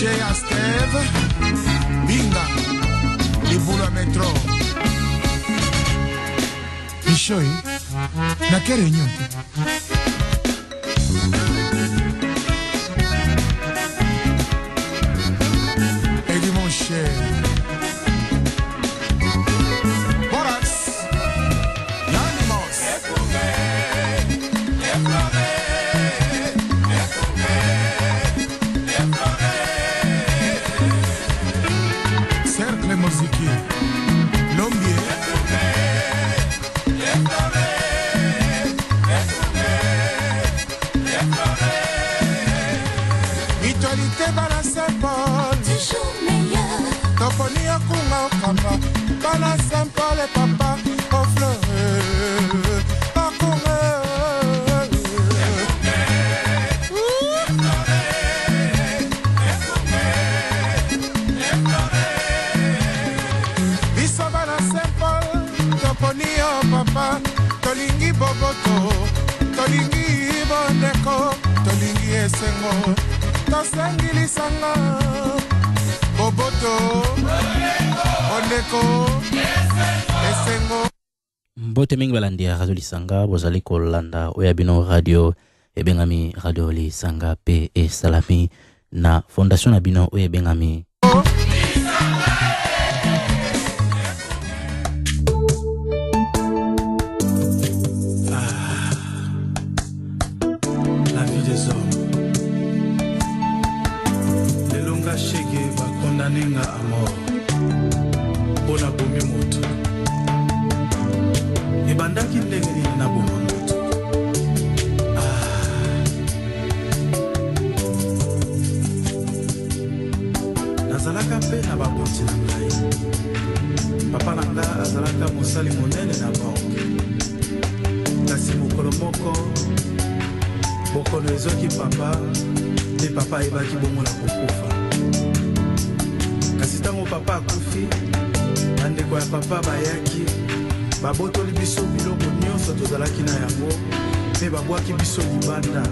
Chez Asteve, Binga, les boules à métro. Michoi, na quelle réunion? Et dit mon cher. Mutualité Bala Saint-Paul, toujours meilleur. Toponi Akunga Okamba, Bala Saint-Paul et papa Ofle Akunga. Biso Bala Saint-Paul, Toponi Papa, Tolingi Boboto, Tolingi Bondeko, Tolingi Esengo. Tosangili sanga Boboto Ondeko Esengo Mbote mingi balandia Radio Lisanga bozali kolanda oya bino radio ebengami Radio Lisanga pe e salami na fondation na bino oya bengami la vie des hommes. Chege va condamner à mort pour la bombe moto et bandaki ndenge na bombe moto nazalaka pe na baboti na ngai papa na nga azalaka mosali monene na banke kasi mokolo moko bokono ezoki papa te papa ebaki bongo na kokufa. Kasi tango papa akufi bandeko ya papa bayaki babotoli biso biloko nyonso tozalaki na yango mpe babwaki biso libanda.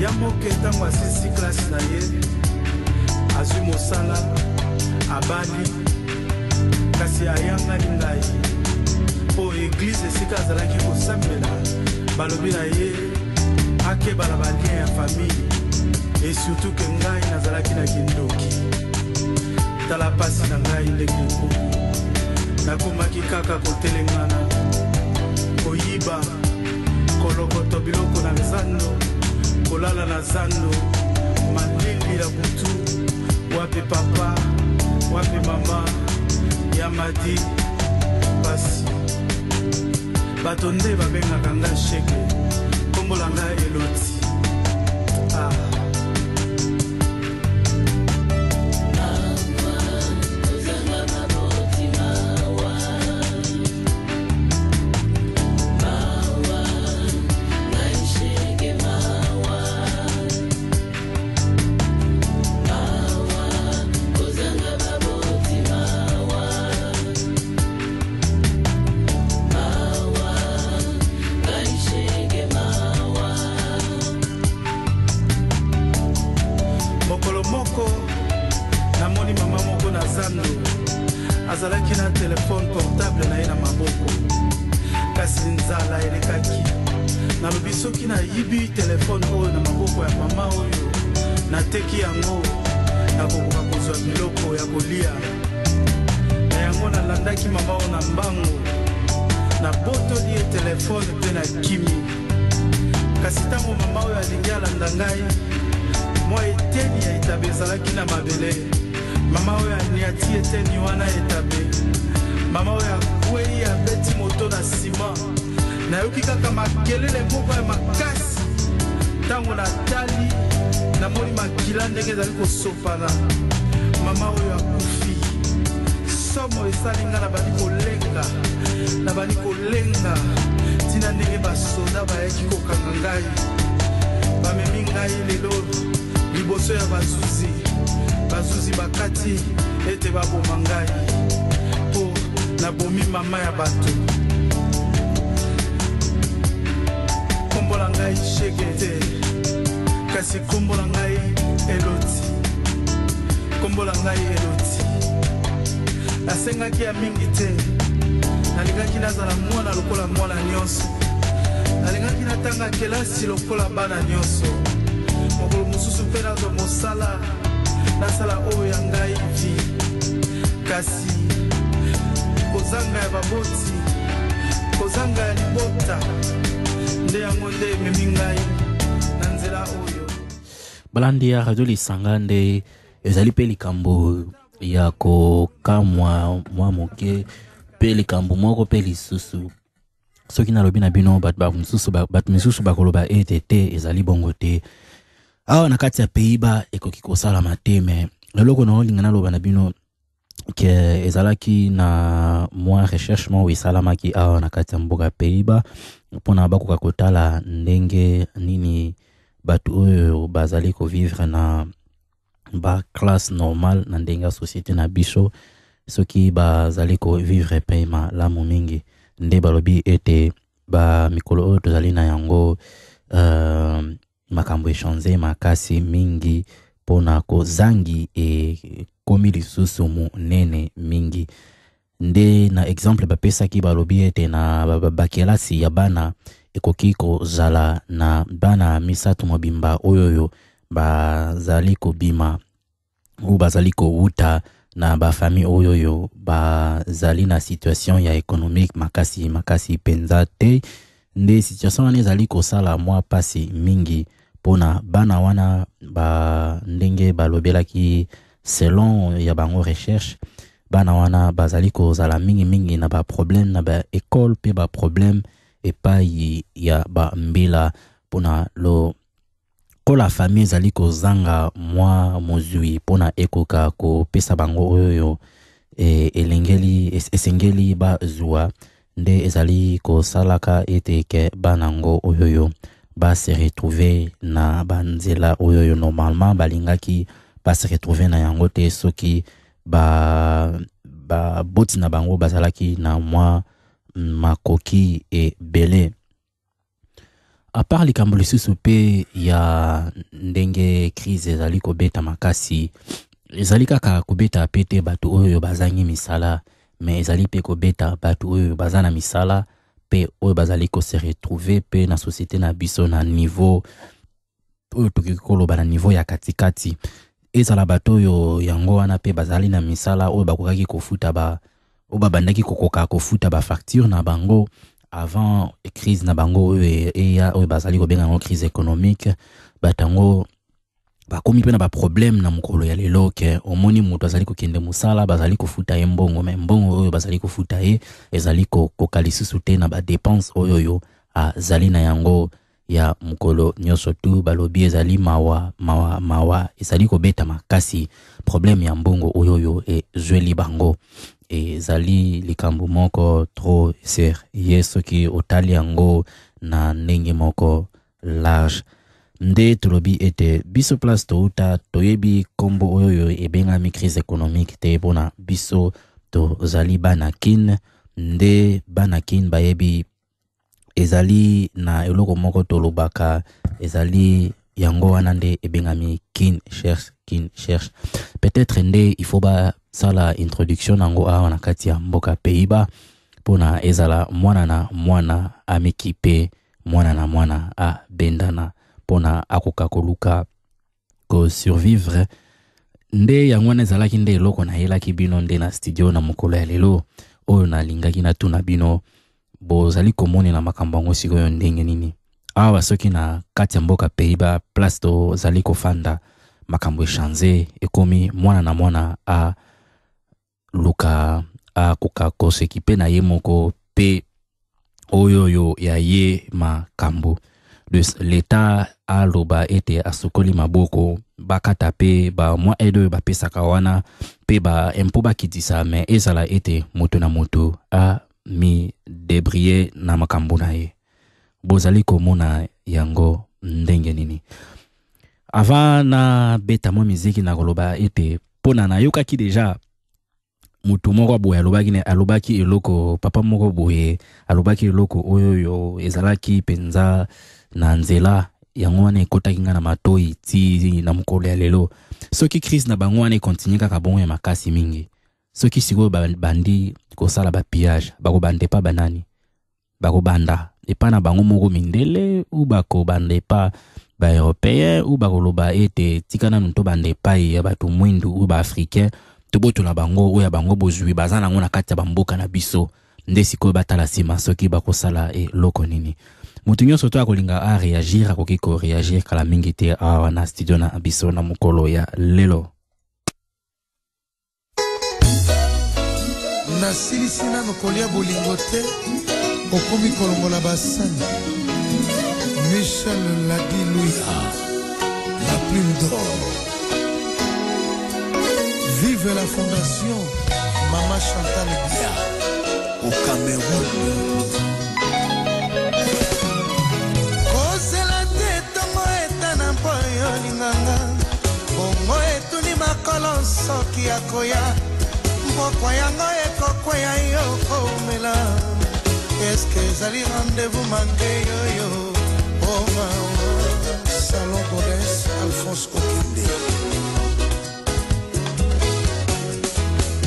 Yamoke tango asisi klasi na ye azwi mosala abani kasi ayangani ngai po eglise esika azalaki kosambela balobi na ye bakeba na balien ya famille et surtout que ngai nazalaki na kindoki tala pasi na ngai ndenge ekomi nakomaki kaka kotelengana koyiba kolokoto biloko na zando kolala na zando malili ya butu wapi papa wapi mama yamadi basi bato nde babengaka nga sheke kombola nga eloti azalaki na telefone portable na ye na maboko kasi nzala elekaki nalobi soki nayibi telefone oyo na maboko ya mama oyo nateki yango nakokoka kozwa biloko ya kolia na yango nalandaki mama oyo na mbango nabotoli ye telefone mpe na kimi kasi ntango mama oyo alingi alanda ngai mwa eteni ya etabe ezalaki na mabele mama oyo aniati eteni wana etabe mama oyo akwei abeti moto na nsima nayoki kaka makelele moko ya makasi ntango natali namoni makila ndenge ezali kosopana mama oyo akufi somo esali nga nabandi kolenga ntina ndenge basoda bayaki kokanga ngai bamemi ngai lelo liboso ya bazuzi bakati ete baboma ngai po nabomi mama ya bato kombola ngai sheke te kasi kombola ngai eloti nasengaki ya mingi te nalingaki nazala mwana lokola mwana nyonso nalingaki natanga kelasi lokola bana nyonso mokolo mosusu mpe nazwa mosala nasala oyo ya ngai vi kasi kozanga ya baboti kozanga ya libota nde yango nde ememi ngai na nzela oyo balandi ya radio lisanga nde ezali mpe likambo ya kokamwa mwa moke mpe likambo moko mpe lisusu soki nalobi na bino bato misusu bakoloba ete te ezali bongo te awa na kati ya Pays-Bas ekoki kosalama te me leloko na olinga naloba na bino ke ezalaki na mwa recherche mo esalamaki awa na kati ya mboka Pays-Bas mpona bakoka kotala ndenge nini bato oyo bazali kovivre na ba classe normale na ndenge ya société na biso soki bazali kovivre pe malamu mingi nde balobi ete ba mikolo oyo tozali na yango makambo echange makasi mingi pona kozangi komi lisusu munene mingi nde na exemple bapesaki balobi ete na bakelasi ya bana ekoki kozala na bana misato mobimba oyoyo bazali kobima ou bazali kouta na ba famille oyoyo bazali na situation ya économique makasi penza te nde situation wana ezali kosala mwa pasi mingi pona bana wana ba ndenge balobelaki selon ya bango recherche bana wana bazali kozala mingi na ba problème na ba école pe ba problème epai ya ba mbila pona lo ko la famille ezali kozanga mwa mozui pona ekoka kopesa bango oyo esengeli ba zua nde ezali kosalaka ete ke banango oyoyo ba se retrouver na banzela oyoyo normalement balingaki ba se retrouver na yango te soki ba boti na bango bazalaki na mwa makoki belé. À part likambo lisusu pe ya ndenge crise ezali kobeta makasi ezali kaka kobeta pete bato oyo bazangi misala mais ezali pe kobeta bato oyo bazana misala pe oyo bazali ko se retrouver pe na société na biso na niveau oyo tokikoloba na niveau ya katikati ezala bato yo yango wana pe bazali na misala oyo bakokaki kofuta ba oyo babandaki kokoka kofuta ba facture na bango avant crise na bango oyo bazali ko benga ngo crise économique batango bakomi pe na ba problème na mukolo ya lelo ke omoni mutu azali kokende musala bazali kofuta ye mbongo me mbongo oyo bazali kofuta ye ezali kokalisusu te na ba dépense oyo azali na yango ya mukolo nyoso tu balobi ezali mawa ezali kobeta makasi problème ya mbongo oyo ezweli bango ezali likambo moko trop sérieux soki otali yango na ndenge moko large nde tolobi ete biso place touta toyebi kombo oyo ebengami crise économique te bona biso tozali banakin nde banakin bayebi ezali na eloko moko tolobaka ezali yango wana nde ebengami kin cherche peut-être nde il faut ba sala introduction nango awa na kati ya mboka Pays-Bas pona ezala mwana na mwana amikipe mwana na mwana a bendana pona akoka koluka ko survivre nde yango wana ezalaki nde eloko na yelaki bino nde na studio na mokolo ya lelo oyo nalingaki na tuna bino bozali komoni na makambo yango sikoyo ndenge nini awa soki na kati ya mboka Pays-Bas place to zali kofanda makambo echange ekomi mwana na mwana a luka a koka kosekipe na ye moko pe oyo ya ye makambo l'État a loba ete asukoli maboko bakata pe ba mwa edo ba pesaka wana pe ba impo bakitisa me ezala ete moto na moto a mi debrier na makambo na ye bozali komona yango ndenge nini avant na beta mo muziki na koloba ete pona na yokaki deja mutu moko boye alobaki eloko papa moko boye alobaki eloko oyo ezalaki penza na nzela yango wana ekotaki nga na matoi ti na mokolo ya lelo soki crise na bango wana continue kaka bongo ya makasi mingi soki sikoyo bandi kosala ba pillage bakobande pa banani bakobanda epa na bango moko mindele ou bakobande pa ba européen ou bakoloba ete tikana nto bande pa ya bato mwindu ou ba africain tobotola bango oya bango bozwi bazana ngo na kati ya bamboka na biso nde sikoyo batala sima soki bakosala eloko nini mutu nyonso to akolinga a réagir akoki ko réagir kala mingi te awa na studio na biso na mokolo ya lelo nasilisi nano kolia bolingo te okomi kolongola basani Michel Ladi Louia la plume d'or. Vive la fondation Mama Chantal Bia au Cameroun. Kozela te tongo etana mpoyo linganga bongo etuni makolo soki akoya mbokwa yango ekokweya yo komela. Est-ce que ezali rendez-vous manqué yo oh ma salon Bodès Alphonse Okinde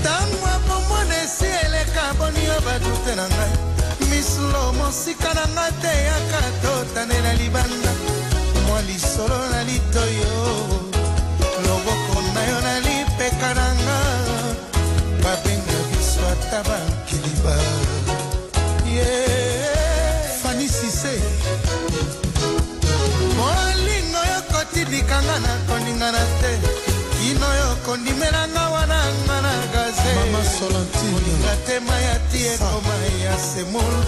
tangwa pomone si eleka boni yo badute na ngai mislo mosika na nga te yakatotanela libanda mwa lisolo na litoyo loboko na yo na lipeka na nga babenga biso ata bakiliba Fanny Cissé molingo yo kotindikanga na koningana te ino yo kondimelanga wana nga na gaze Mama Solantine kolinga te mayati ekoma ya semulu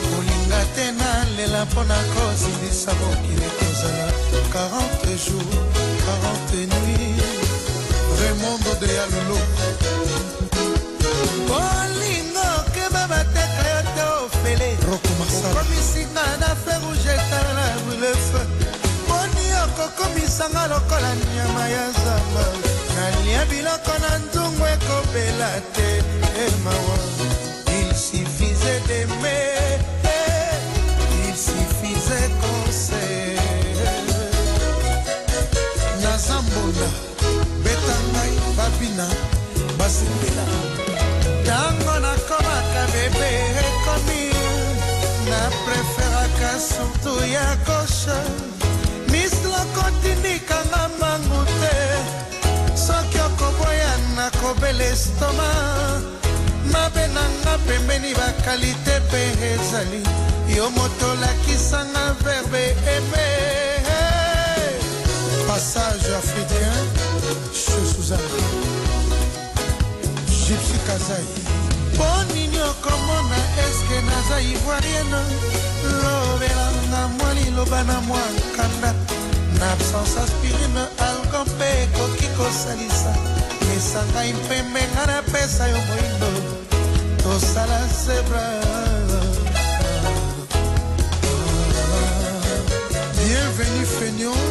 kolinga te na lela mpona kozindisa mokili kozala 40 jours 40 nuits Raymond de Yalolo molingo keba bateka yo te ofele komisinga na fe rouge etala na bulefe moni okokomisanga lokola nyama ya zamba nalia biloko na nzungu ekobela te emawa il suffisait d'aimer il suffisait conseil na zambonda betangai babina basepela tango nakomaka bebe ekomi préféraka surtout ya gauche mislo kotinikanga mangu te soki okoboya nakobela estoma mabe nanga pembeni bakalite mpe ezali yo moto olakisanga verbe aime. Passage africain chez Suzanne Gypsy Kazai. Bonini okomona eske naza ivoirienne lobelanga mwa liloba na mwa nkanda na absence aspirine alcool mpe ekoki kosalisa esanga impembe nga napesa yo moindo tosala zebra. Bienvenue Feignon,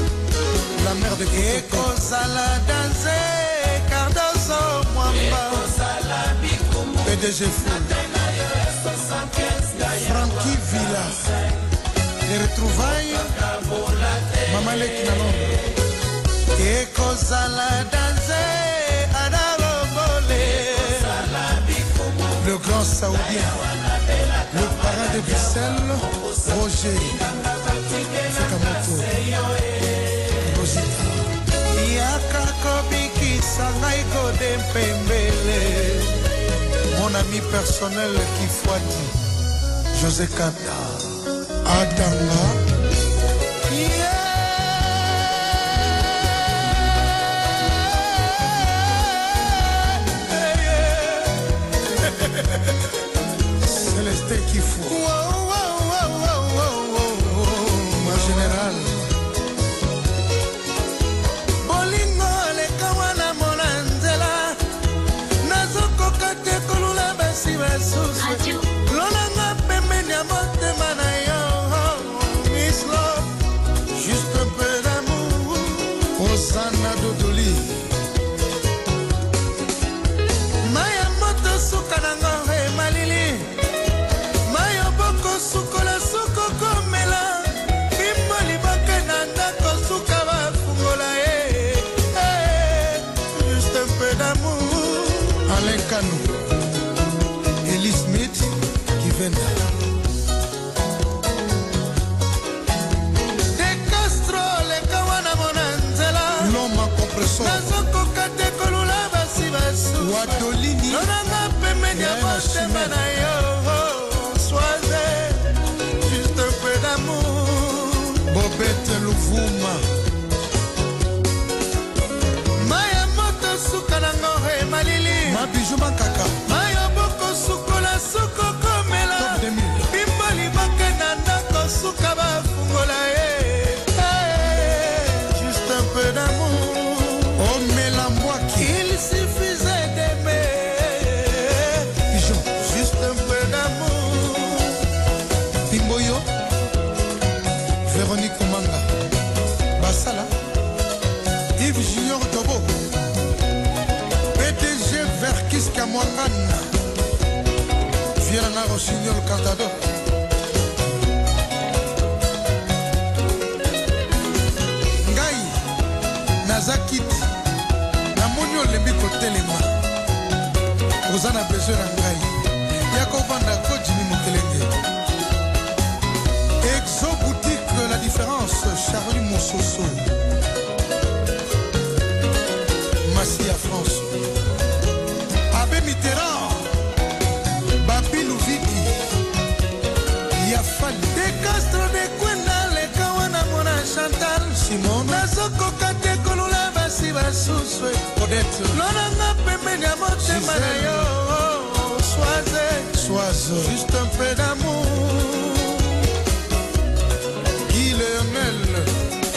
la mère de Ekozala danse Cardozo Mwamba PDG Fou Frankie Villa. Les retrouvailles Maman Leki na Londres. Ekozala danse Adalobole. Le grand saoudien, le parrain de Bruxelles, Roger Fekamoto Rosita. Yakakobiki Sangaiko Dempembele. Mon ami personnel Kifwati José Kata Adanga. Célestin Kifou ma générale bolingo leka wana mona nzela nazokoka te kolula basi basusu lolanga pembeni ya motema na yo Miss Love, juste un peu d'amour Osana Dodoli maya moto suka nango malili mayo boko sukola suko komela bimbo libaka na ndako suka bafungola juste un peu d'amour. Alain Kanou, Ellie Smith qui vient de Castro le kawana monanzela l'homme à compression nazoko kate kolula basi basu Wadolini nonanga pembeni ya motema na yo soise juste un peu d'amour. Bobette Louvuma maya moto suka nango malili mabiju makaka mayo boko sukola suko komela bimbo libaka na ndako suka bafungola juste un peu d'amour. Oh Melambwaki il suffisait d'aimer Pigeon juste un peu d'amour. Pimboyo Véronique Omanga Basala Yves Junior Tobo PDG Verkis Kamwangana Fiera Rossignol Cantador Ngai Nazakiti Namonyo Lembi Kotelema Ozana besoin na Ngai Yakobanda Kojimi Mokelenge Exo Boutique La Différence Charlie Moussoso Massia France Abbé Mitterrand Babi Louvidi Yafali De Castro de Kwenda Le Kawana Mona Chantal Simon Nazoko Kate Kolula Basi Basuswe Odette Loranga Pembeni ya motema na yo Soise juste un peu d'amour. Guy Léonel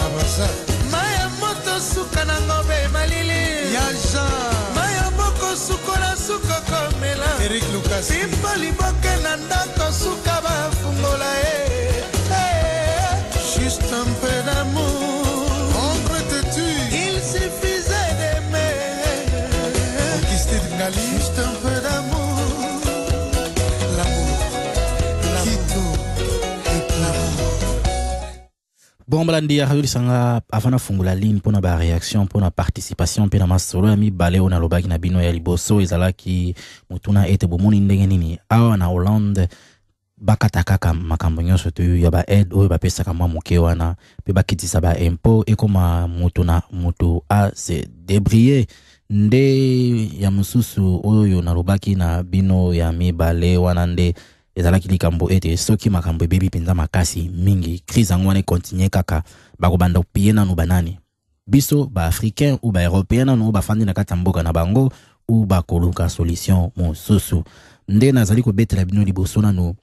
Abassa maya moto suka na ngobe malili Yaja maya boko sukola suko komela Eric Lucas Simba liboke na ndako suka bafungola juste un peu d'amour. Entre-tu il suffisait d'aimer Augustin Ngali juste un peu d'amour. Bon balandi ya radio sanga afana fungula ligne pona ba réaction pona participation pena masolo ya mibale ona lobaki na bino ya liboso ezalaki mutuna ete bomoni ndenge nini awa na Hollande bakata kaka makambo nyonso to ya ba aide oyo bapesaka mwa moke wana pe bakitisa ba impôt ekoma mutu a se débrouiller nde ya mususu oyo nalobaki na bino ya mibale wana nde ezalaki likambo ete soki makambo ebebi penza makasi mingi crise yango wana continue kaka bakobanda kopiye nanu banani biso ba africain ou ba européen nanu bafandi na kati ya mboka na bango ou bakoluka solution mosusu nde nazali kobetela bino liboso nanu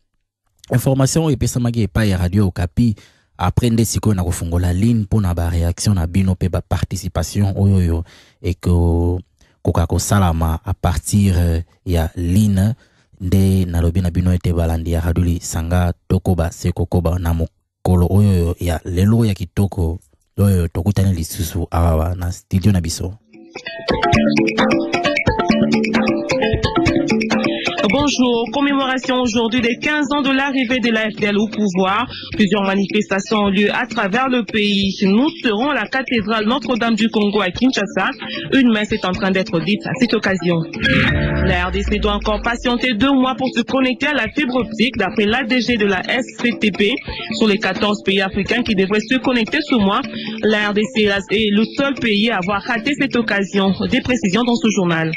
information epesamaki epai ya Radio Okapi après nde sikoyo na kofungola ligne mpona ba réaction na bino pe ba participation oyoyo eko koka kosalama a partir ya ligne nde nalobi na bino ete balandi ya raduli sanga tokoba sekokoba na mokolo oyo ya lelo ya kitoko oyo tokutana lisusu awa na studio na biso. Bonjour, commémoration aujourd'hui des 15 ans de l'arrivée de la FDL au pouvoir. Plusieurs manifestations ont lieu à travers le pays. Nous serons à la cathédrale Notre-Dame du Congo à Kinshasa. Une messe est en train d'être dite à cette occasion. La RDC doit encore patienter 2 mois pour se connecter à la fibre optique d'après l'ADG de la SCTP. Sur les 14 pays africains qui devraient se connecter ce mois, la RDC est le seul pays à avoir raté cette occasion. Des précisions dans ce journal.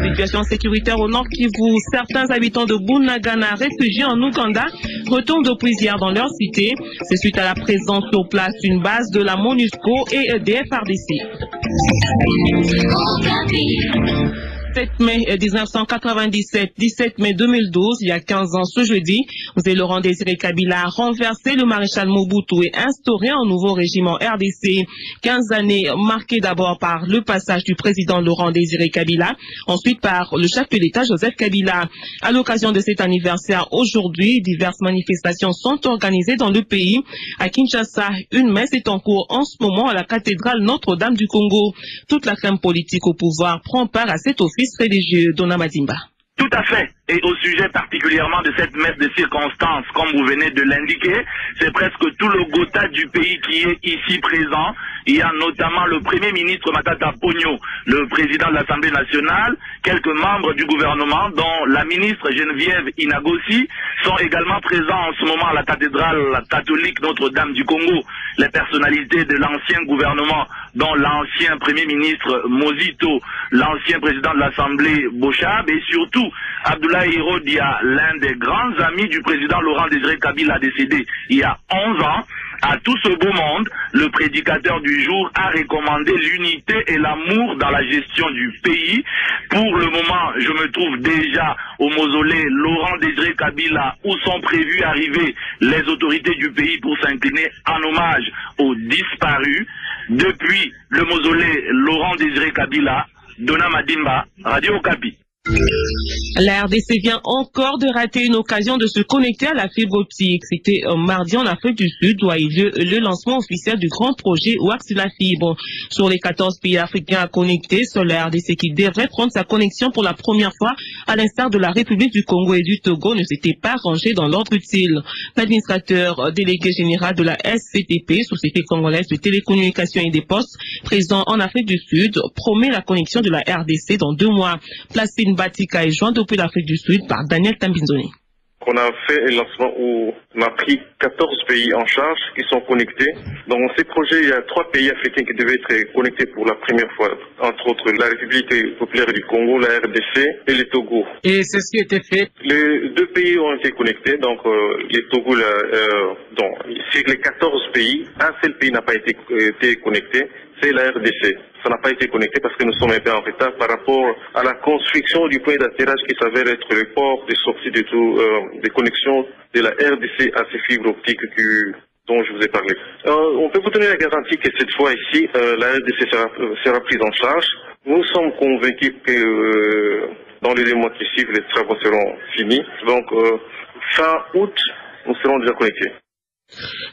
Situation sécuritaire au nord Kivu. Certains habitants de Bunagana, réfugiés en Ouganda, retournent depuis hier dans leur cité. C'est suite à la présence sur place d'une base de la MONUSCO et des FARDC. 17 mai 1997, 17 mai 2012, il y a 15 ans ce jeudi, Laurent Désiré Kabila a renversé le maréchal Mobutu et instauré un nouveau régime en RDC. 15 années marquées d'abord par le passage du président Laurent Désiré Kabila, ensuite par le chef de l'État Joseph Kabila. À l'occasion de cet anniversaire aujourd'hui, diverses manifestations sont organisées dans le pays. À Kinshasa, une messe est en cours en ce moment à la cathédrale Notre-Dame du Congo. Toute la crème politique au pouvoir prend part à cet office religieux. Dona Madimba. Tout à fait. Et au sujet particulièrement de cette messe de circonstance, comme vous venez de l'indiquer, c'est presque tout le Gotha du pays qui est ici présent. Il y a notamment le Premier ministre Matata Pogno, le président de l'Assemblée nationale, quelques membres du gouvernement, dont la ministre Geneviève Inagossi, sont également présents en ce moment à la cathédrale catholique Notre-Dame du Congo. Les personnalités de l'ancien gouvernement, dont l'ancien Premier ministre Mozito, l'ancien président de l'Assemblée Bochab et surtout Abdoulaye Hirodia, l'un des grands amis du président Laurent Désiré Kabila décédé il y a 11 ans. À tout ce beau monde, le prédicateur du jour a recommandé l'unité et l'amour dans la gestion du pays. Pour le moment, je me trouve déjà au mausolée Laurent Désiré Kabila où sont prévues arriver les autorités du pays pour s'incliner en hommage aux disparus. Depuis le mausolée Laurent Désiré Kabila, Dona Madimba, Radio Okapi. La RDC vient encore de rater une occasion de se connecter à la fibre optique. C'était mardi en Afrique du Sud où a eu lieu le lancement officiel du grand projet WAX la fibre. Sur les 14 pays africains à connecter, seule la RDC qui devrait prendre sa connexion pour la première fois, à l'instar de la République du Congo et du Togo, ne s'était pas rangé dans l'ordre utile. L'administrateur délégué général de la SCTP, Société congolaise de télécommunications et des postes, présent en Afrique du Sud, promet la connexion de la RDC dans 2 mois. Placine Batika est joint depuis l'Afrique du Sud par Daniel Tambinzoni. On a fait un lancement où on a pris 14 pays en charge qui sont connectés. Dans ces projets, il y a 3 pays africains qui devaient être connectés pour la première fois, entre autres la République populaire du Congo, la RDC et le Togo. Et c'est ce qui a été fait. Les 2 pays ont été connectés, donc le Togo, sur les 14 pays, un seul pays n'a pas été connecté, c'est la RDC. Ça n'a pas été connecté parce que nous sommes un peu en retard par rapport à la construction du point d'atterrage qui s'avère être le port de sortie de tout, des connexions de la RDC à ces fibres optiques dont je vous ai parlé. On peut vous donner la garantie que cette fois ici, la RDC sera prise en charge. Nous sommes convaincus que dans les 2 mois qui suivent, les travaux seront finis. Donc, fin août, nous serons déjà connectés.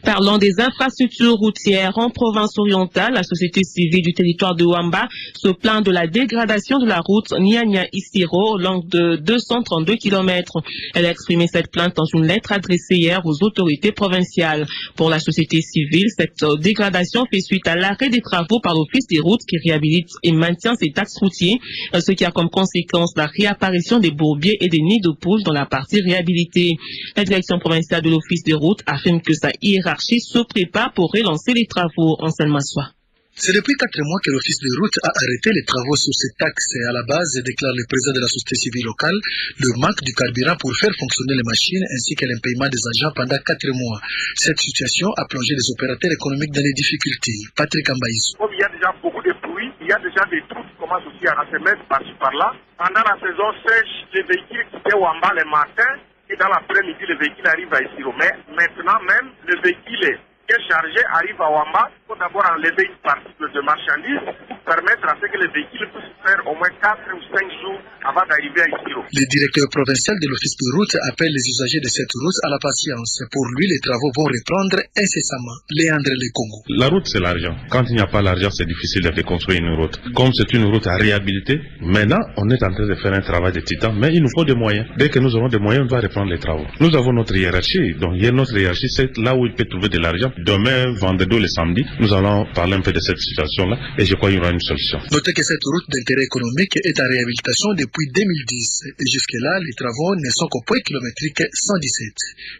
Parlant des infrastructures routières en province orientale, la société civile du territoire de Wamba se plaint de la dégradation de la route Niania-Isiro, longue de 232 km. Elle a exprimé cette plainte dans une lettre adressée hier aux autorités provinciales. Pour la société civile, cette dégradation fait suite à l'arrêt des travaux par l'Office des routes qui réhabilite et maintient ses axes routiers, ce qui a comme conséquence la réapparition des bourbiers et des nids de poules dans la partie réhabilitée. La direction provinciale de l'Office des routes affirme que sa hiérarchie se prépare pour relancer les travaux en Seine-Massois. C'est depuis 4 mois que l'Office de route a arrêté les travaux sur cette taxe et à la base, déclare le président de la société civile locale, le manque du carburant pour faire fonctionner les machines ainsi que l'impayement des agents pendant 4 mois. Cette situation a plongé les opérateurs économiques dans les difficultés. Patrick Ambaïsou. Il y a déjà beaucoup de pluie, il y a déjà des trous qui commencent aussi à se mettre par-ci par-là. Pendant la saison sèche, les véhicules quittent Wamba le matin et dans l'après-midi, les véhicules arrivent à Isiro. Mais maintenant même, le véhicule qui est chargé arrive à Wamba. Il faut d'abord enlever une partie de marchandises pour permettre à ce que les véhicules puissent faire au moins 4 ou 5 jours avant d'arriver à Isiro. Le directeur provincial de l'Office de route appelle les usagers de cette route à la patience. Pour lui, les travaux vont reprendre incessamment. Léandre Le Congo. La route, c'est l'argent. Quand il n'y a pas l'argent, c'est difficile de construire une route. Comme c'est une route à réhabiliter, maintenant, on est en train de faire un travail de titan, mais il nous faut des moyens. Dès que nous aurons des moyens, on va reprendre les travaux. Nous avons notre hiérarchie. Donc, notre hiérarchie, c'est là où il peut trouver de l'argent. Demain, vendredi ou le samedi, nous allons parler un peu de cette situation-là et je crois qu'il y aura une solution. Notez que cette route d'intérêt économique est en réhabilitation depuis 2010 et jusque-là, les travaux ne sont qu'au point kilométrique 117.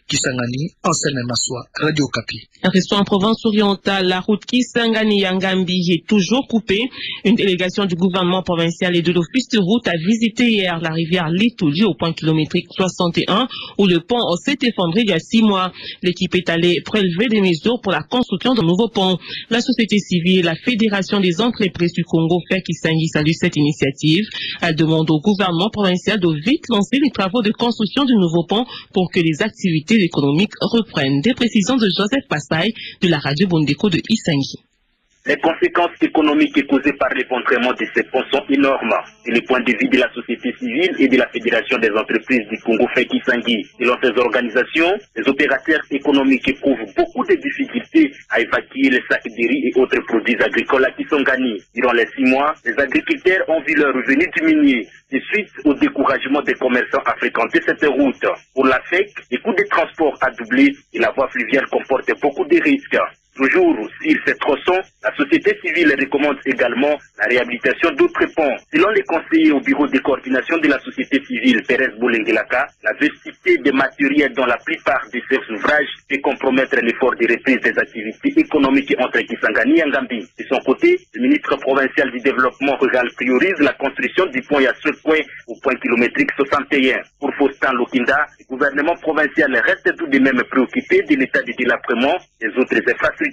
Kisangani, Seine-Massois, Radio Kapi. Restons en province orientale, la route Kisangani-Yangambi est toujours coupée. Une délégation du gouvernement provincial et de l'Office de route a visité hier la rivière Lituli au point kilométrique 61 où le pont s'est effondré il y a 6 mois. L'équipe est allée prélever des mesures pour la construction d'un nouveau pont. La société civile et la Fédération des entreprises du Congo fait Kisangani salue cette initiative. Elle demande au gouvernement provincial de vite lancer les travaux de construction du nouveau pont pour que les activités économiques reprennent. Des précisions de Joseph Passaï de la radio Bondeko de Isangi. Les conséquences économiques causées par l'effondrement de ces ponts sont énormes. C'est le point de vue de la société civile et de la Fédération des entreprises du Congo Feki-Sangui. Selon ces organisations, les opérateurs économiques éprouvent beaucoup de difficultés à évacuer les sacs de riz et autres produits agricoles à Kisangani. Durant les 6 mois, les agriculteurs ont vu leurs revenus diminuer de suite au découragement des commerçants à fréquenter cette route. Pour la FEC, les coûts de transport a doublé et la voie fluviale comporte beaucoup de risques. Toujours sur ces tronçons, la société civile recommande également la réhabilitation d'autres ponts. Selon les conseillers au bureau de coordination de la société civile, Pérez Boulengelaka, la vastité des matériels dans la plupart de ces ouvrages peut compromettre l'effort de reprise des activités économiques entre Kisangani et Ngambi. De son côté, le ministre provincial du développement rural priorise la construction du pont à ce point au point kilométrique 61. Pour Faustin Lokinda, le gouvernement provincial reste tout de même préoccupé de l'état de délabrement des autres infrastructures.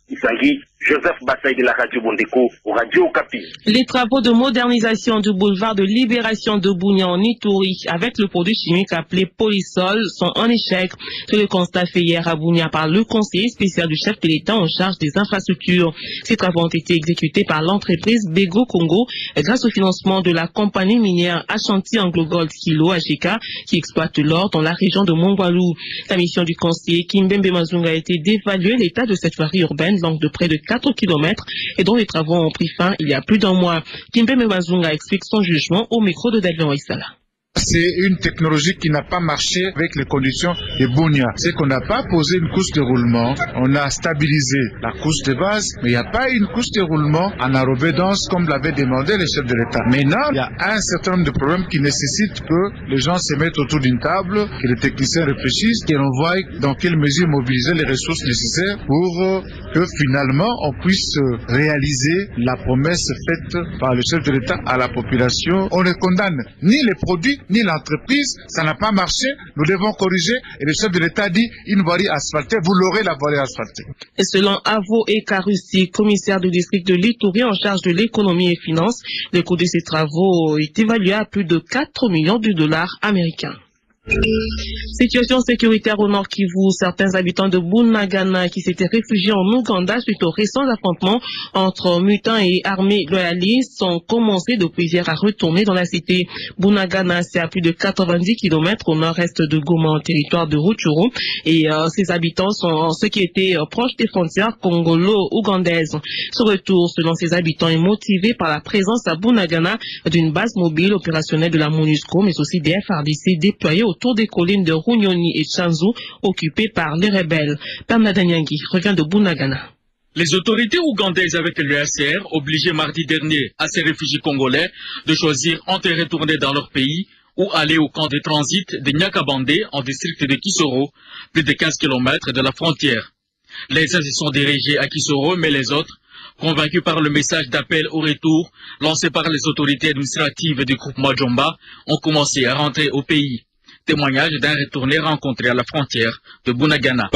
Isangi, Joseph Bassaï de la radio Bondeko, au Radio Okapi. Les travaux de modernisation du boulevard de Libération de Bunia en Ituri avec le produit chimique appelé Polysol sont en échec. C'est le constat fait hier à Bunia par le conseiller spécial du chef de l'État en charge des infrastructures. Ces travaux ont été exécutés par l'entreprise Bego Congo grâce au financement de la compagnie minière Ashanti Anglo Gold Kilo AGK qui exploite l'or dans la région de Mongwalu. La mission du conseiller Kimbembe Mazunga a été d'évaluer l'état de cette voirie urbaine longue de près de 4 km et dont les travaux ont pris fin il y a plus d'un mois. Kimbembe Mazunga explique son jugement au micro de David Oisala. C'est une technologie qui n'a pas marché avec les conditions de Bunia. C'est qu'on n'a pas posé une couche de roulement, on a stabilisé la couche de base, mais il n'y a pas une couche de roulement en enrobé dense comme l'avait demandé le chef de l'État. Maintenant, il y a un certain nombre de problèmes qui nécessitent que les gens se mettent autour d'une table, que les techniciens réfléchissent, et on voit dans quelle mesure mobiliser les ressources nécessaires pour que finalement on puisse réaliser la promesse faite par le chef de l'État à la population. On ne condamne ni les produits, ni l'entreprise, ça n'a pas marché, nous devons corriger, et le chef de l'État dit, une voirie asphaltée, vous l'aurez la voirie asphaltée. Et selon Avo Ekarusi, commissaire du district de l'Ituri en charge de l'économie et finances, le coût de ces travaux est évalué à plus de 4 millions de dollars américains. Situation sécuritaire au nord Kivu. Certains habitants de Bunagana qui s'étaient réfugiés en Ouganda suite aux récents affrontements entre mutins et armées loyalistes ont commencé depuis hier à retourner dans la cité. Bunagana, c'est à plus de 90 km au nord-est de Goma, en territoire de Rutshuru. Et ces habitants sont ceux qui étaient proches des frontières congolo-ougandaises. Ce retour, selon ces habitants, est motivé par la présence à Bunagana d'une base mobile opérationnelle de la MONUSCO, mais aussi des FARDC déployés autour des collines de Runyoni et Chanzu, occupées par les rebelles. Bernard Nyangi revient de Bunagana. Les autorités ougandaises avec le HCR obligeaient mardi dernier à ces réfugiés congolais de choisir entre retourner dans leur pays ou aller au camp de transit de Nyakabandé en district de Kisoro, plus de 15 km de la frontière. Les uns se sont dirigés à Kisoro, mais les autres, convaincus par le message d'appel au retour lancé par les autorités administratives du groupe Majomba, ont commencé à rentrer au pays. Témoignage d'un retourné rencontré à la frontière de Bunagana.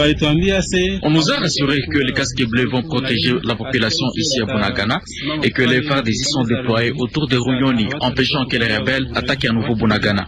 On nous a rassuré que les casques bleus vont protéger la population ici à Bunagana et que les FARDC sont déployés autour de Runyoni, empêchant que les rebelles attaquent à nouveau Bunagana.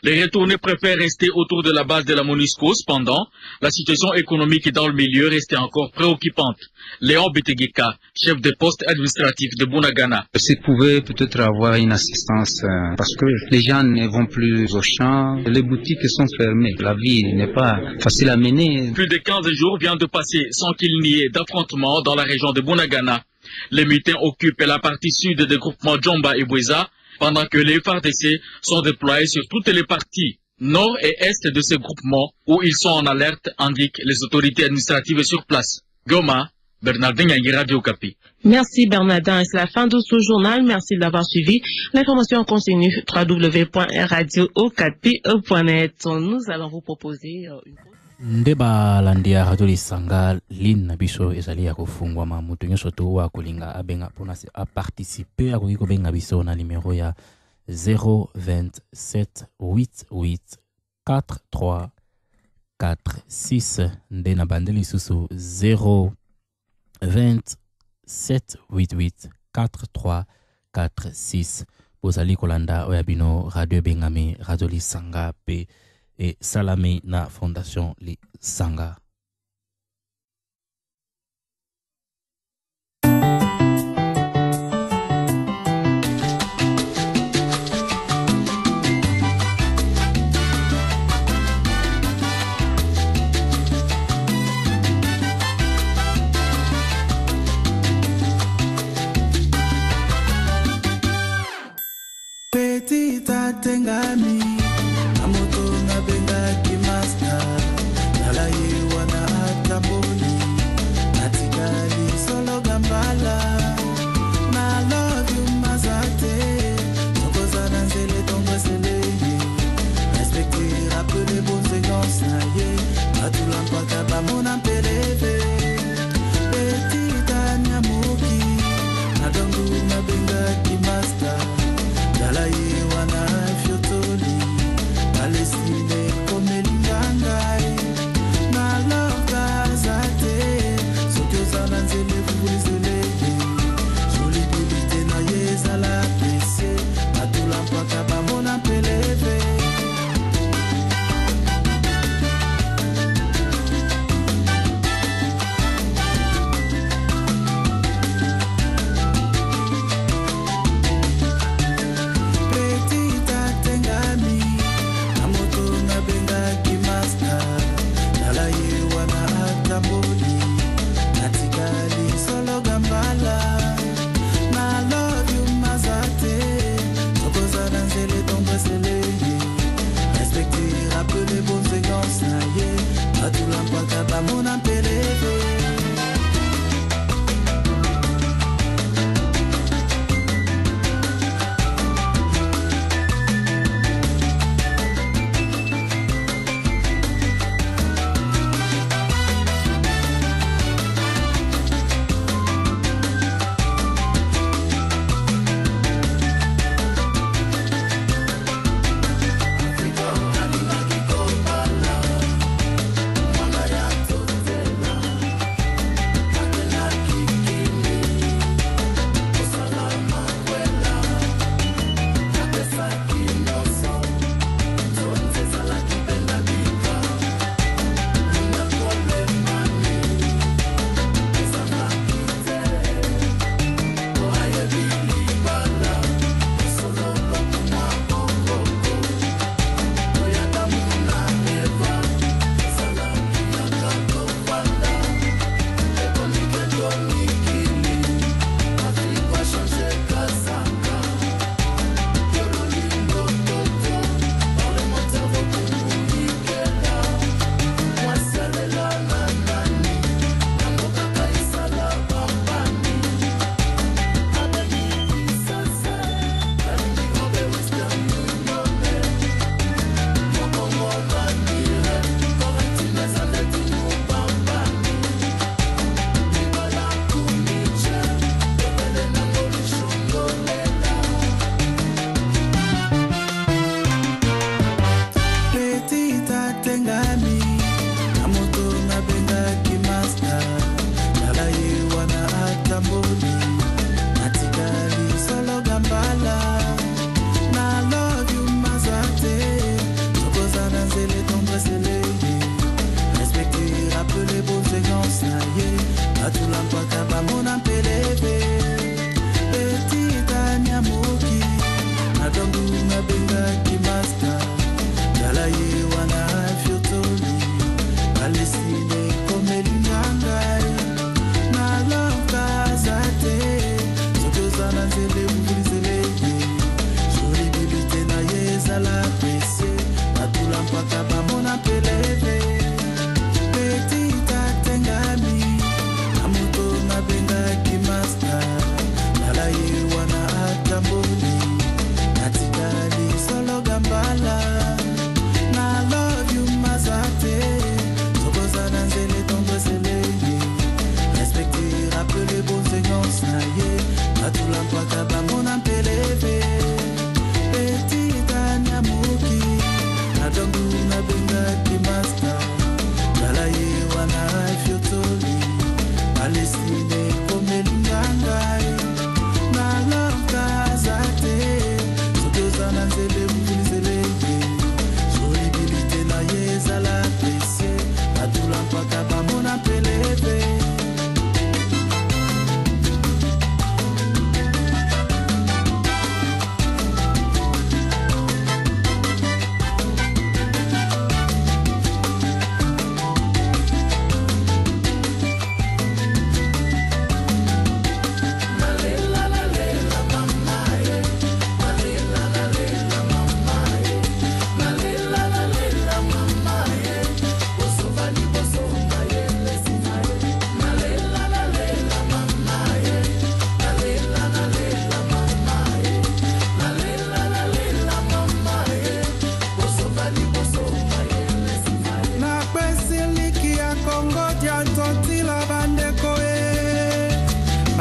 Les retournés préfèrent rester autour de la base de la MONUSCO. Cependant, la situation économique dans le milieu restait encore préoccupante. Léon Betegeka, chef de poste administratif de Bunagana. S'il pouvait peut-être avoir une assistance parce que les gens ne vont plus au champ. Les boutiques sont fermées, la vie n'est pas facile à mener. Plus de 15 jours viennent de passer sans qu'il n'y ait d'affrontement dans la région de Bunagana. Les mutins occupent la partie sud des groupements Jomba et Bweza, pendant que les FARDC sont déployés sur toutes les parties nord et est de ces groupements où ils sont en alerte, indiquent les autorités administratives sur place. Goma, Bernardin Nyangi, Radio Okapi. Merci Bernardin, c'est la fin de ce journal. Merci de l'avoir suivi. L'information continue www.radiookapi.net. Nous allons vous proposer une ndeba landia radio lisanga lin na biso ezali ya kofungwa ma mutu nyonso to wa kolinga abenga pona a participer akoki kobenga biso na numéro ya 027 88 43 46 nde na bandeli susu 027 88 43 46 bozali kolanda oya bino radio bengami radio lisanga pe et Salami na Fondation Lisanga. Petita tengami Benga Kimasta, Nalaye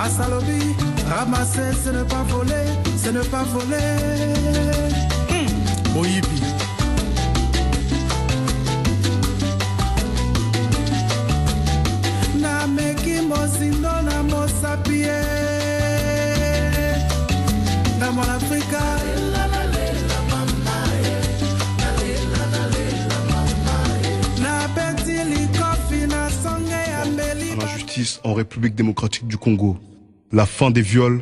Massalobi, ramasser, ce n'est pas voler, ce n'est pas voler. Moïbi. Na meki mosindo na mosapie. Na mon Africa. L'injustice en République démocratique du Congo, la fin des viols,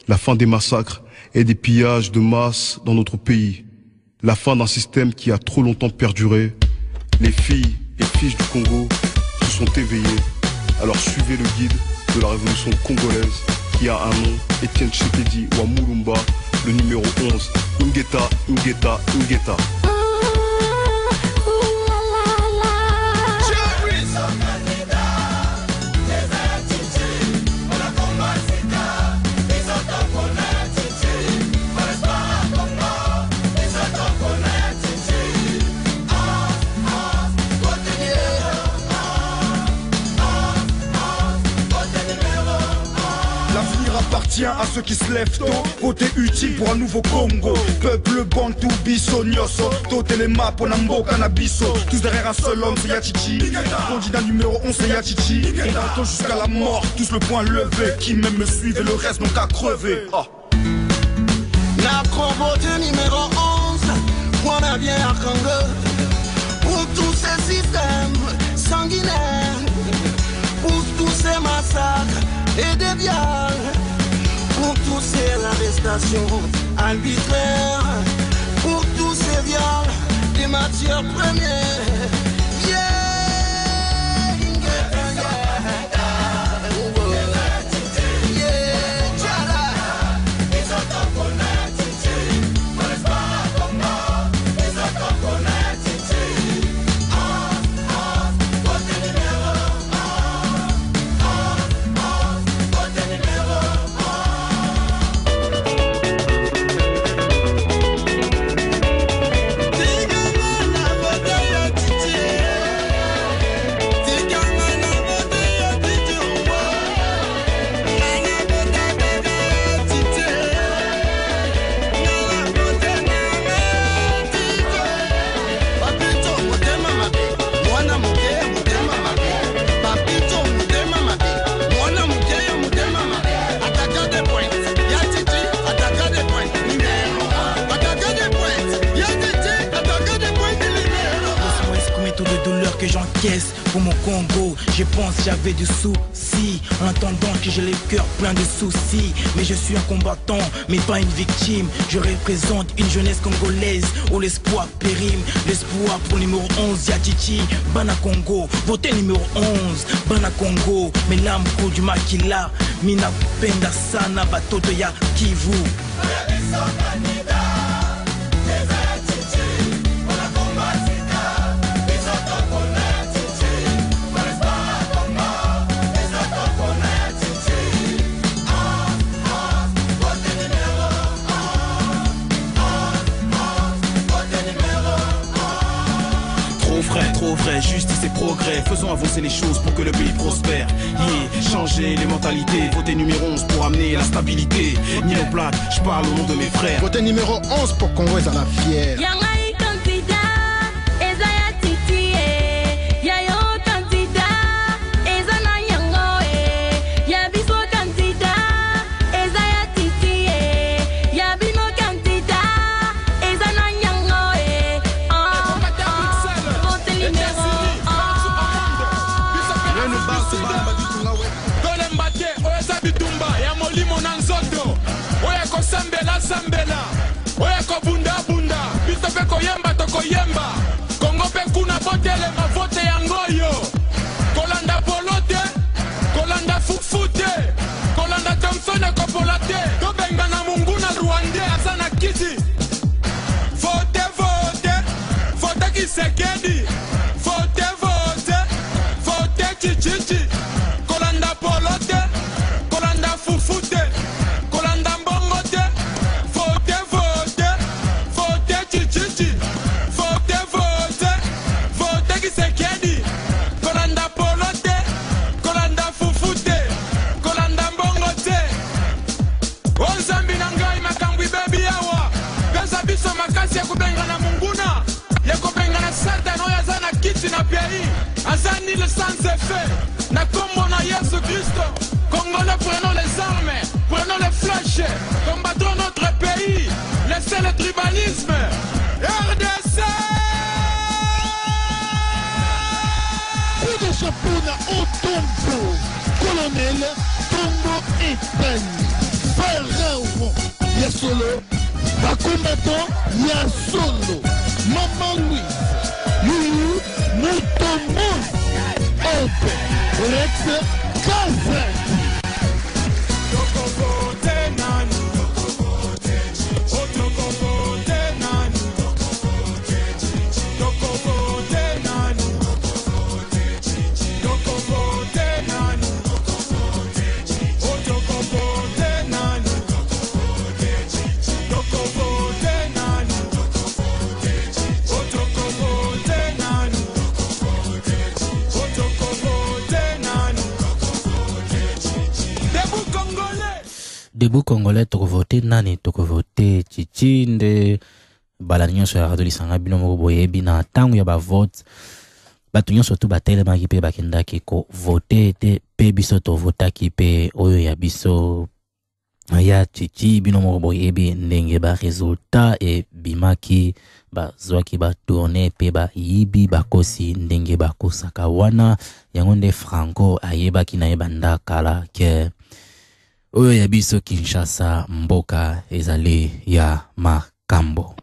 la fin des massacres et des pillages de masse dans notre pays, la fin d'un système qui a trop longtemps perduré. Les filles et fils du Congo se sont éveillées, alors suivez le guide de la révolution congolaise qui a un nom, Étienne Tshisekedi Wamulumba, le numéro 11, Ngeta, Ngeta, Ngeta. À ceux qui se lèvent tôt, côté utile pour un nouveau Congo. Peuple bantou, biso, nyoso, toté les maps, ponambo, cannabiso. Tous derrière un seul homme, c'est Yachichi. Candidat numéro 11, c'est Yachichi. On entend jusqu'à la mort, tous le poing levé. Qui même me suivent et le reste n'ont qu'à crever. La provoté numéro 11, point bien à Congo. Pour tous ces systèmes sanguinaires, pour tous ces massacres et des viols. Pour tous ces arrestations arbitraires, pour tous ces viols des matières premières. Pour mon Congo, je pense j'avais du souci en entendant que j'ai le cœur plein de soucis. Mais je suis un combattant, mais pas une victime. Je représente une jeunesse congolaise où l'espoir périme. L'espoir pour numéro 11, Yatiti, Bana Congo. Votez numéro 11, Bana Congo. Mais l'âme du Makila, Mina Penda Sana, Batoto ya Kivu. Trop vrai, justice et progrès. Faisons avancer les choses pour que le pays prospère. Changer les mentalités. Voter numéro 11 pour amener la stabilité. Ni nos plaques, je parle au nom de mes frères. Voter numéro 11 pour Congo est à la fière. Sambela, oya ko bunda bunda, biso pe koyemba to koyemba, Congo pe kuna botele ma vote yangoyo, kolanda polote, kolanda fufute, kolanda Thompson e kopolate, to benga na munguna Rwanda asana kiti, vote vote, vote Kisekedi, vote vote, vote Chichichi, kolanda polote, kolanda fufute. na kombo na Yesu Christ. Congolais, prenons les armes, prenons les flèches, combattons notre pays, laissez le tribalisme. RDC! Coup de chapeau au tombeau, colonel Tombo Eten, Pharaon, Yasolo, combattant Yasolo, Maman Louise, Youyou, Moutomo, Ope, Rex, Kazan. Debout Congolais, toko voté nani, toko voté Chichinde, balanyo sur la radio lisanga bino moko boyebi na tangu ya ba vote, batunyo surtout batele maki pe bakenda ki ko voté te pe biso to vota ki pe oyo ya biso ya Chichi bino moko boyebi ndenge ba resultat e bimaki ba zwaki ba tourner pe ba yibi bakosi ndenge bakosaka wana yango nde Franco ayeba ki na yebanda kala ke oyo ya biso Kinshasa mboka ezali ya makambo.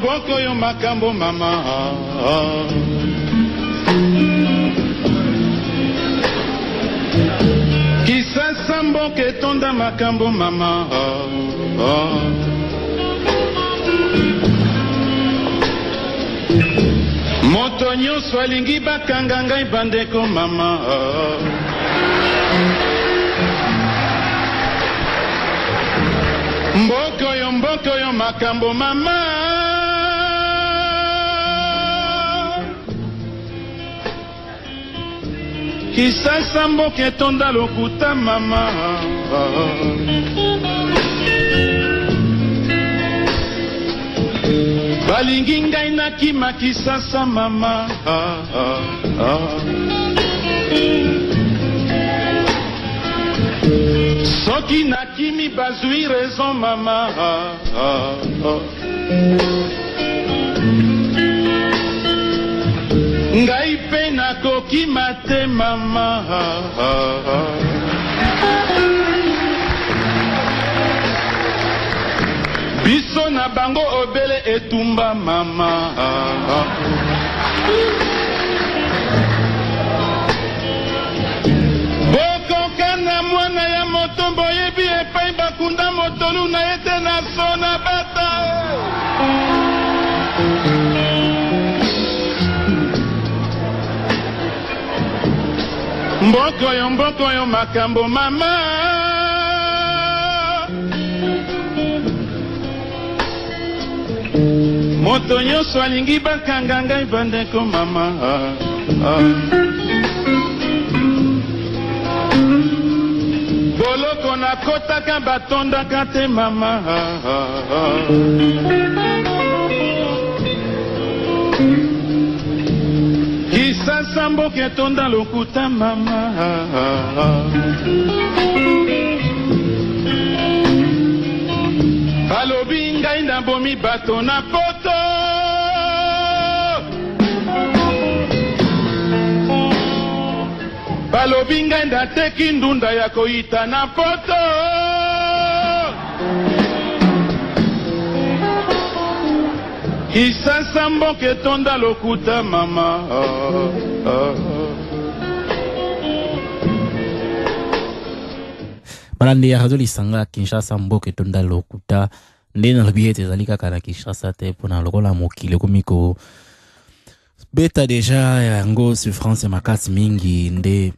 Mbokoyo makambo mama Kisasa mboke tonda makambo mama Moto nyonso alingi bakanga ngai bandeko mama Mbokoyo makambo mama Kisasa mboke tonda lokuta mama balingi ngai nakima kisasa mama soki nakimi bazwi raison mama ngai pe nakoki mate mama biso na bango obele etumba mama bokoka na mwana ya moto boyebi epai bakunda motolu na ete na sona bata mbokoyo makambo mama moto nyonso alingi bakanga ngai bandeko mama boloko nakotaka batondaka te mama Kisasa mboke tonda lokuta mama balobi ngai nabomi bato na poto balobi ngai ndateki ndunda ya koyita na poto Kisasa mboke tonda lokuta mama balandi ya radio lisanga Kinshasa mboke tonda lokuta nde na lobi ete ezali kaka na Kinshasa te mpona lokola mokili komiko beta deja yango souffrance makasi mingi nde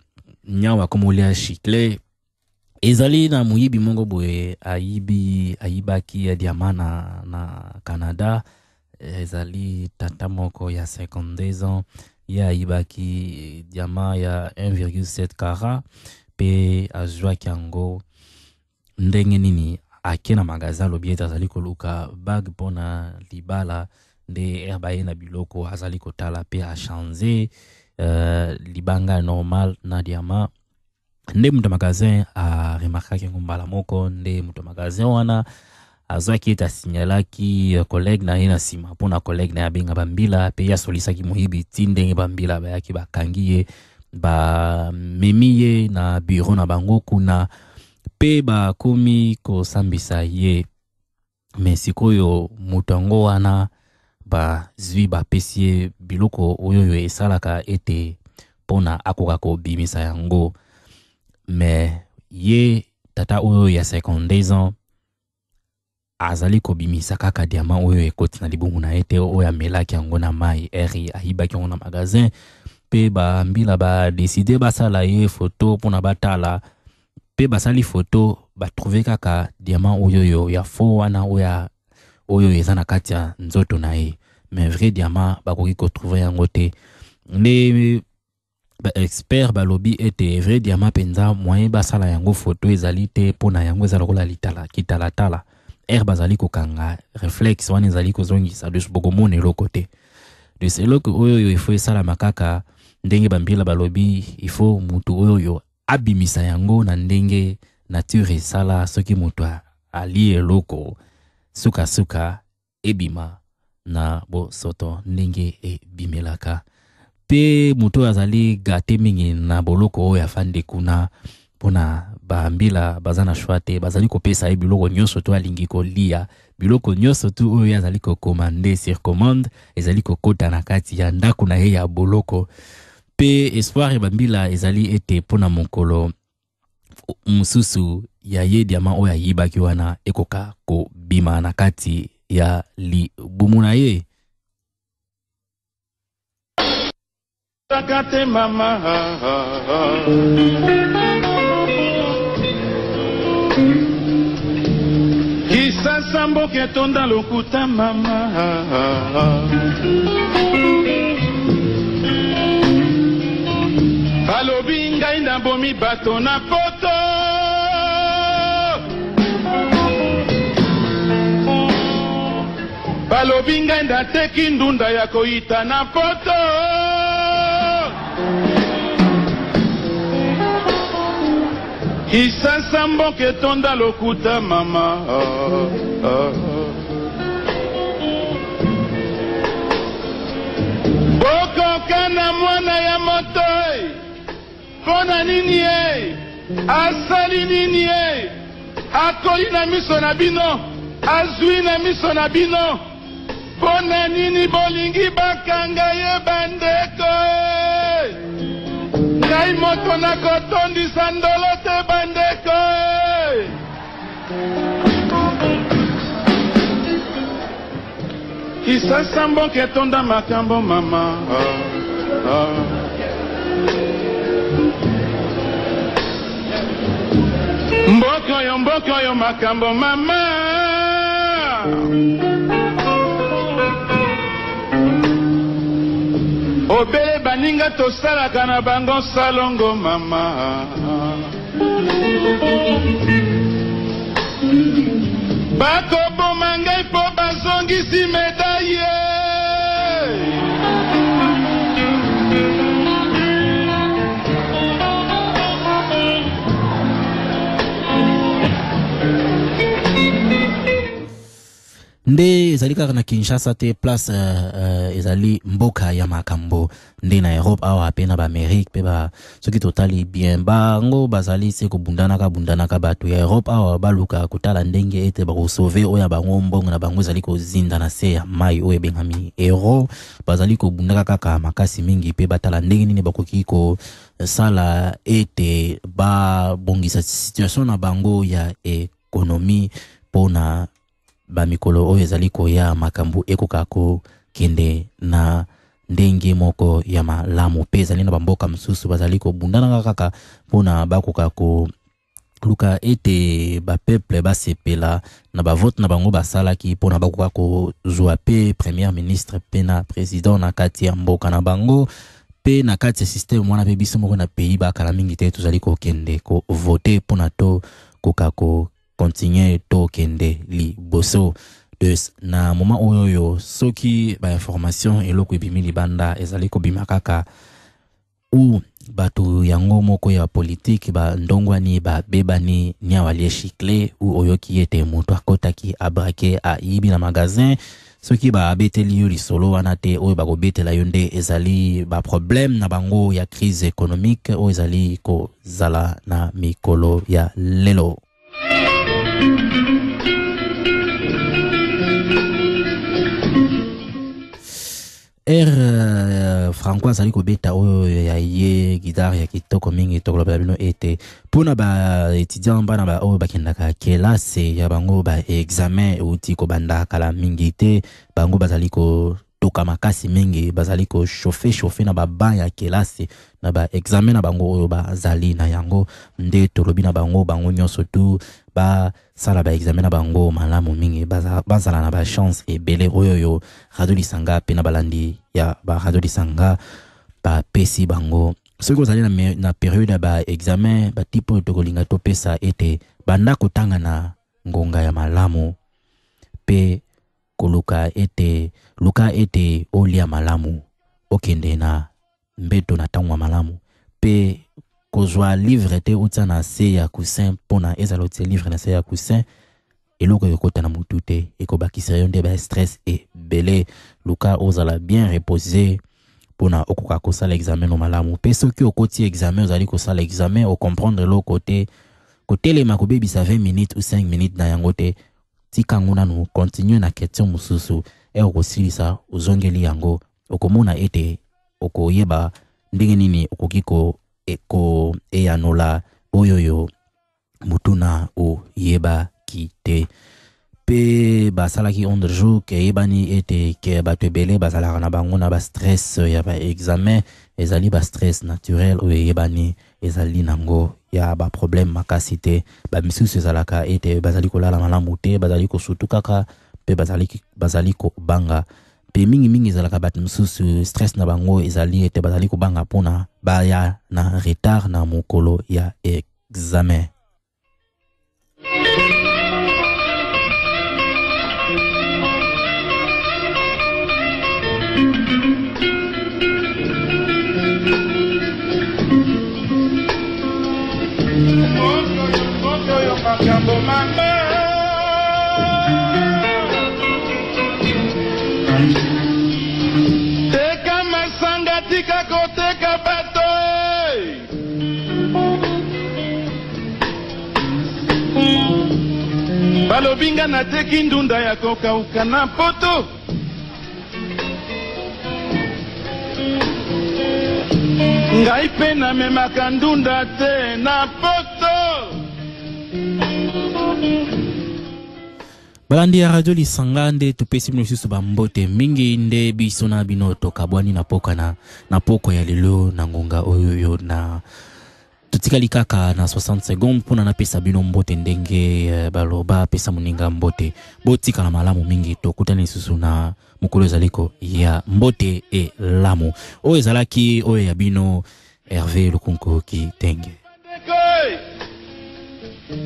nyawa komolia chicle ezali na muyibi mongo boye ayibaki ya diamana na Canada ezali tata moko ya 52 ans ya ayibaki diama ya 1,7 carat pe azwa kiango ndenge nini ake na magasin lobi azali koluka bag pona libala nde erbaye na biloko azali kotala pe a changer libanga normal na diama nde muto magasin a remarqué ngombala moko nde muto magasin wana azwa ki eta signalaki collègue na ina sima pona collègue na benga bambila pe ya solisaki muhibi tindenge bambila ba yaki bakangiye ba memiye na bureau na bango kuna pe ba komi ko sambisa ye mesikoyo mutango wana ba zwi ba pesie biloko oyo esalaka ete pona akoka ko bimisa yango mais ye tata oyo ya 52 ans azali ko bimisa kaka diamant oyo ekoti na libumu na ete oyo amelaki yango na mai eri ahibaki yango na magasin pe ba mbila ba décider basala ye photo pona batala pe basali photo ba trouver kaka diamant oyo ya faux wana oyo eza na kati ya nzoto na ye mais vrai diamant bakoki ko trouver yango te nde ba expert ba lobby ete vrai diamant penza moyen basala yango photo ezali te pona yango ezala kola litala kitala bazali ko kanga réflexe wana ezali ko zongisa de boko mone lokote de seloko oyo il faut esala makaka ndenge bambila ba lobby il faut mutu oyo abimisa yango na ndenge nature sala soki mutu ali eloko suka ebima na bo soto ndenge bimelaka pe mutu azali gate mingi na boloko oyo afande kuna pona bambila bazana shwate bazali kopesa e biloko nyonso to alingi kolia biloko nyonso tu oyo azali ko commander sur commande ezali kokota na kati ya ndako na ye ya boloko pe espoir bambila ezali ete pona mokolo mususu ya ye diamant oyo ayibaki wana ekoka ko bima na kati ya libumu na ye. Takate mama Kisasa mboke tonda lokuta mama balobi ngai na bomi bato na poto balobi ngai ndateki ndunda ya koita na poto Kisasa mboke tonda lokuta mama bokoka na mwana ya moto pona nini asali nini akoli na miso na bino azwi na miso na bino pona nini bolingi bakanga ye bandeko ngai moto na kotondisa ndolo te bandeko Kisasa mboke tonda makambo mama mboke oyo makambo mama obele baninga tosalaka na bango salongo mama bakoboma ngai mpo bazongisi medaye nde ezali kaka na Kinshasa te place ezali mboka ya makambo nde na Europe awa pe na ba Amerique pe ba soki totali bien bango bazali se ko bundana ka batu ya Europe awa baluka kutala ndenge ete ba ko sauver oya bango mbongo na bango ezali ko zinda na se ya mai oyo bengami euro bazali ko bundaka kaka makasi mingi pe batala ndenge nini bakoki ko sala ete ba bongisa situation na bango ya ekonomi pona ba mikolo oyo ezali ko ya makambo ekokako kende na ndenge moko ya malamu pe ezali na bamboka msusu bazali ko bundana kaka pona bakokako luka ete ba peuple basepela na ba vote na bango basalaki pona bakokako zwa pe premier ministre pe na président na kati ya mboka na bango pe na kati ya système wana pe biso moko na pays bakala mingi te tozali ko kende ko voter pona to kokako continuer to kende li boso na moment oyo soki ba information eloko ebimi libanda ezali ko bima kaka ou batu yango moko ya politique ba ndongwani ba bebani nya walie chiclé ou oyoki ete moto akotaki abrake a ibi na magasin soki ba abeteli yo lisolo wana te oyo ba ko betela yo nde ezali ba problème na bango ya crise économique oyo ezali ko zala na mikolo ya lelo. Franco azali ko beta oyo ya ye guitare ya kitoko mingi to globa bino ete pona ba étudiant bana ba oyo bakendaka kelase ya bango ba examen uti ko banda kala mingi te bango bazali ko toka makasi mingi bazali ko chauffer na ba ban ya kelase na ba examen na bango oyo bazali na yango nde tolobi na bango nyonso tu ba sala ba examen na bango malamu mingi bazala na ba chance ebele oyo yo Radio Lisanga pe na balandi ya ba Radio Lisanga ba pesi bango soki ozali na période ba examen ba tipo to kolinga to pesa ete banda kotanga na ngonga ya malamu pe koluka ete olia malamu okende na mbeto na tangwa malamu pe kozwa livre te uta na se ya coussin pona ezalote livre na se ya coussin eloko yokota na mutu te ekobakisa yo nde ba stress e belé luka ozala bien reposé pona okoka kosala examen no malamu pe soki okoti examen ozali kosala examen o comprendre lo côté telema kobebisa 20 minutes ou 5 minutes na yango te tika ngona no continue na question mususu okosilisa ozongeli yango okomona ete okoyeba ndenge nini okokiko eko eyanola oyoyo mutuna o yeba kite pe basalaki on the jour ke yebani ete ke batebele basalaka na bango na ba stress ya ba examen ezali ba stress naturel o yebani ezali nango ya ba problème makasi te ba misusu ezalaka ete bazali kolala malamu te bazali kosutu kaka pe bazali ko banga pe mingi ezalaka bat misusu stress na bango ezali ete bazali ko banga pona baya na retard na mokolo ya examen. Teka masanga tika koteka bato balobinga nateki ndunda ya kokauka na poto ngai pe namemaka ndunda te na poto. Balandi ya Radio Lisanga nde tupesi mnususu bambote mingi nde biso na bino tokabwani na poka na poko ya lelo na ngonga oyo na tutikali kaka na 60 secondes pona na pesa bino mbote ndenge baloba pesa muninga mbote botika na malamu mingi tokutani susu na mukolo zaliko ya mbote e lamu oyo ezalaki oyo ya bino Hervé Lukunko Kitenge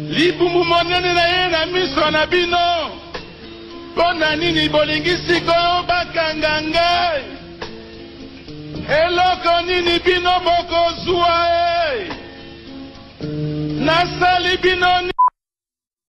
libumu monene na ye na miso na bino pona nini bolingisi ko bakanga ngai eloko nini bino bokozwa nasali bino